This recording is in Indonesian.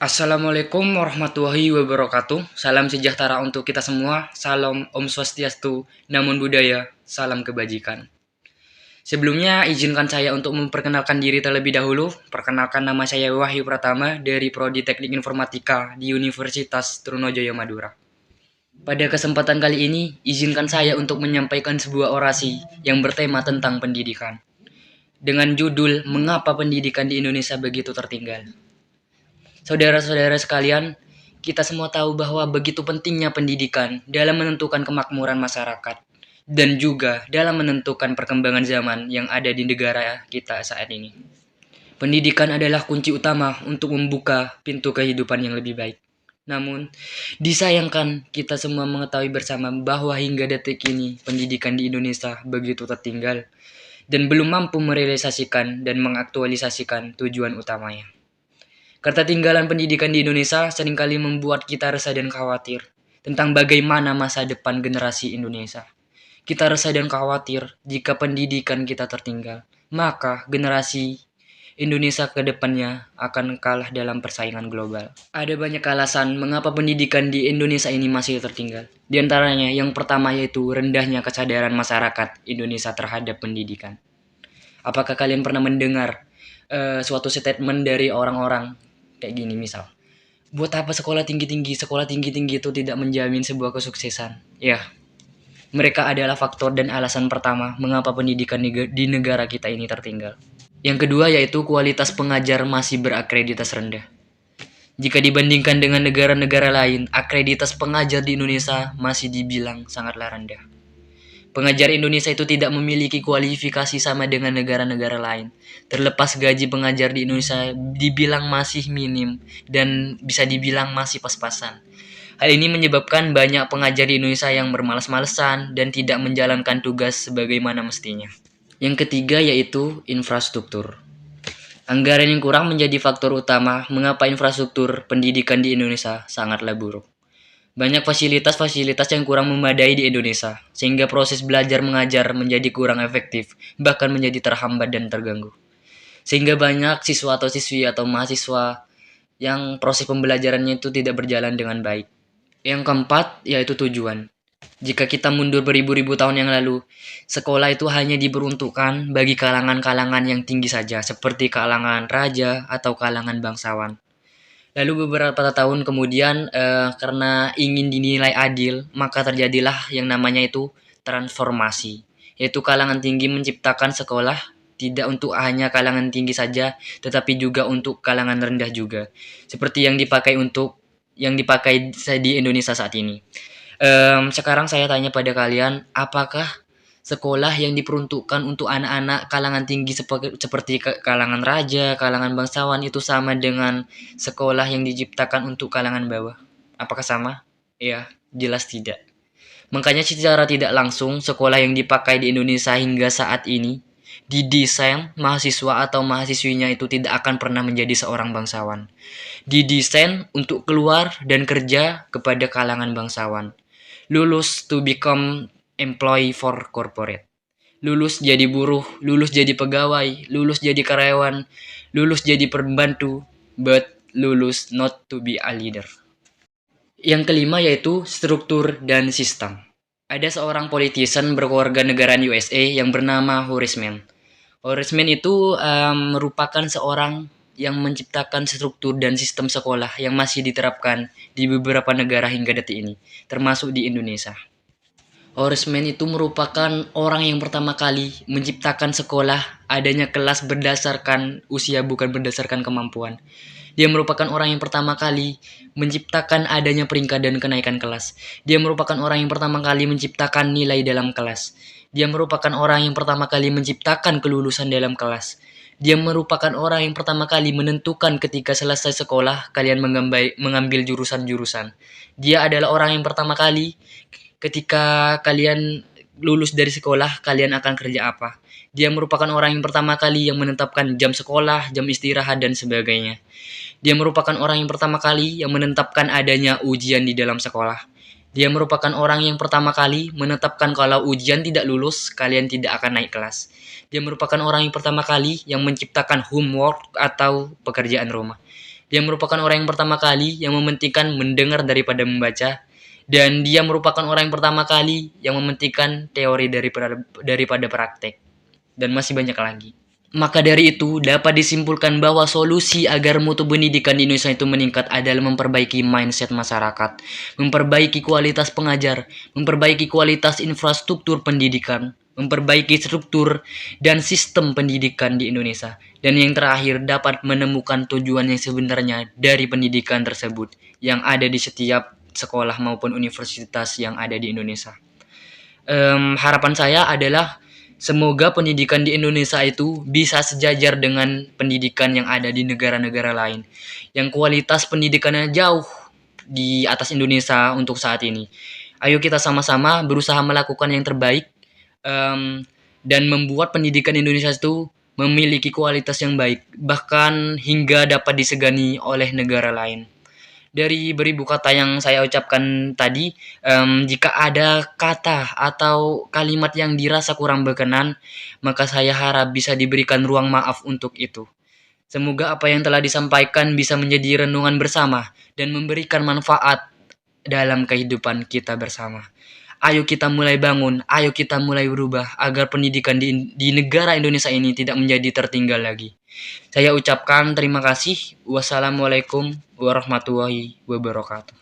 Assalamualaikum warahmatullahi wabarakatuh. Salam sejahtera untuk kita semua. Salam Om Swastiastu, Namo Buddhaya, salam kebajikan. Sebelumnya izinkan saya untuk memperkenalkan diri terlebih dahulu. Perkenalkan, nama saya Wahyu Pratama dari Prodi Teknik Informatika di Universitas Trunojoyo Madura. Pada kesempatan kali ini, izinkan saya untuk menyampaikan sebuah orasi yang bertema tentang pendidikan. Dengan judul, Mengapa Pendidikan di Indonesia Begitu Tertinggal? Saudara-saudara sekalian, kita semua tahu bahwa begitu pentingnya pendidikan dalam menentukan kemakmuran masyarakat dan juga dalam menentukan perkembangan zaman yang ada di negara kita saat ini. Pendidikan adalah kunci utama untuk membuka pintu kehidupan yang lebih baik. Namun, disayangkan kita semua mengetahui bersama bahwa hingga detik ini pendidikan di Indonesia begitu tertinggal dan belum mampu merealisasikan dan mengaktualisasikan tujuan utamanya. Ketertinggalan pendidikan di Indonesia seringkali membuat kita resah dan khawatir tentang bagaimana masa depan generasi Indonesia. Kita resah dan khawatir jika pendidikan kita tertinggal, maka generasi Indonesia ke depannya akan kalah dalam persaingan global. Ada banyak alasan mengapa pendidikan di Indonesia ini masih tertinggal. Di antaranya yang pertama yaitu rendahnya kesadaran masyarakat Indonesia terhadap pendidikan. Apakah kalian pernah mendengar suatu statement dari orang-orang kayak gini, misal, buat apa sekolah tinggi-tinggi itu tidak menjamin sebuah kesuksesan. Ya, mereka adalah faktor dan alasan pertama mengapa pendidikan di negara kita ini tertinggal. Yang kedua yaitu kualitas pengajar masih berakreditas rendah. Jika dibandingkan dengan negara-negara lain, akreditas pengajar di Indonesia masih dibilang sangatlah rendah. Pengajar Indonesia itu tidak memiliki kualifikasi sama dengan negara-negara lain. Terlepas gaji pengajar di Indonesia dibilang masih minim dan bisa dibilang masih pas-pasan. Hal ini menyebabkan banyak pengajar di Indonesia yang bermalas-malesan dan tidak menjalankan tugas sebagaimana mestinya. Yang ketiga yaitu infrastruktur. Anggaran yang kurang menjadi faktor utama mengapa infrastruktur pendidikan di Indonesia sangatlah buruk. Banyak fasilitas-fasilitas yang kurang memadai di Indonesia, sehingga proses belajar mengajar menjadi kurang efektif, bahkan menjadi terhambat dan terganggu. Sehingga banyak siswa atau siswi atau mahasiswa yang proses pembelajarannya itu tidak berjalan dengan baik. Yang keempat, yaitu tujuan. Jika kita mundur beribu-ribu tahun yang lalu, sekolah itu hanya diperuntukkan bagi kalangan-kalangan yang tinggi saja, seperti kalangan raja atau kalangan bangsawan. Lalu beberapa tahun kemudian karena ingin dinilai adil, maka terjadilah yang namanya itu transformasi. Yaitu kalangan tinggi menciptakan sekolah tidak untuk hanya kalangan tinggi saja, tetapi juga untuk kalangan rendah juga. Seperti yang dipakai di Indonesia saat ini. Sekarang saya tanya pada kalian, apakah sekolah yang diperuntukkan untuk anak-anak kalangan tinggi seperti kalangan raja, kalangan bangsawan itu sama dengan sekolah yang diciptakan untuk kalangan bawah? Apakah sama? Ya, jelas tidak. Makanya secara tidak langsung sekolah yang dipakai di Indonesia hingga saat ini didesain mahasiswa atau mahasiswinya itu tidak akan pernah menjadi seorang bangsawan. Didesain untuk keluar dan kerja kepada kalangan bangsawan. Lulus to become employee for corporate. Lulus jadi buruh, lulus jadi pegawai, lulus jadi karyawan, lulus jadi pembantu, but lulus not to be a leader. Yang kelima yaitu struktur dan sistem. Ada seorang politician berkeluarga negaraan USA yang bernama Horace Mann. Horace Mann itu merupakan seorang yang menciptakan struktur dan sistem sekolah yang masih diterapkan di beberapa negara hingga detik ini, termasuk di Indonesia. Horace Mann itu merupakan orang yang pertama kali menciptakan sekolah adanya kelas berdasarkan usia bukan berdasarkan kemampuan. Dia merupakan orang yang pertama kali menciptakan adanya peringkat dan kenaikan kelas. Dia merupakan orang yang pertama kali menciptakan nilai dalam kelas. Dia merupakan orang yang pertama kali menciptakan kelulusan dalam kelas. Dia merupakan orang yang pertama kali menentukan ketika selesai sekolah kalian mengambil jurusan-jurusan. Dia adalah orang yang pertama kali ketika kalian lulus dari sekolah, kalian akan kerja apa. Dia merupakan orang yang pertama kali yang menetapkan jam sekolah, jam istirahat, dan sebagainya. Dia merupakan orang yang pertama kali yang menetapkan adanya ujian di dalam sekolah. Dia merupakan orang yang pertama kali menetapkan kalau ujian tidak lulus, kalian tidak akan naik kelas. Dia merupakan orang yang pertama kali yang menciptakan homework atau pekerjaan rumah. Dia merupakan orang yang pertama kali yang mementingkan mendengar daripada membaca, dan dia merupakan orang yang pertama kali yang mementingkan teori daripada praktek, dan masih banyak lagi. Maka dari itu, dapat disimpulkan bahwa solusi agar mutu pendidikan di Indonesia itu meningkat adalah memperbaiki mindset masyarakat, memperbaiki kualitas pengajar, memperbaiki kualitas infrastruktur pendidikan, memperbaiki struktur dan sistem pendidikan di Indonesia, dan yang terakhir dapat menemukan tujuan yang sebenarnya dari pendidikan tersebut yang ada di setiap sekolah maupun universitas yang ada di Indonesia. Harapan saya adalah semoga pendidikan di Indonesia itu bisa sejajar dengan pendidikan yang ada di negara-negara lain, yang kualitas pendidikannya jauh di atas Indonesia untuk saat ini. Ayo kita sama-sama berusaha melakukan yang terbaik, dan membuat pendidikan Indonesia itu memiliki kualitas yang baik, bahkan hingga dapat disegani oleh negara lain. Dari beribu kata yang saya ucapkan tadi, jika ada kata atau kalimat yang dirasa kurang berkenan, maka saya harap bisa diberikan ruang maaf untuk itu. Semoga apa yang telah disampaikan bisa menjadi renungan bersama dan memberikan manfaat dalam kehidupan kita bersama. Ayo kita mulai bangun, ayo kita mulai berubah agar pendidikan di negara Indonesia ini tidak menjadi tertinggal lagi. Saya ucapkan terima kasih. Wassalamualaikum warahmatullahi wabarakatuh.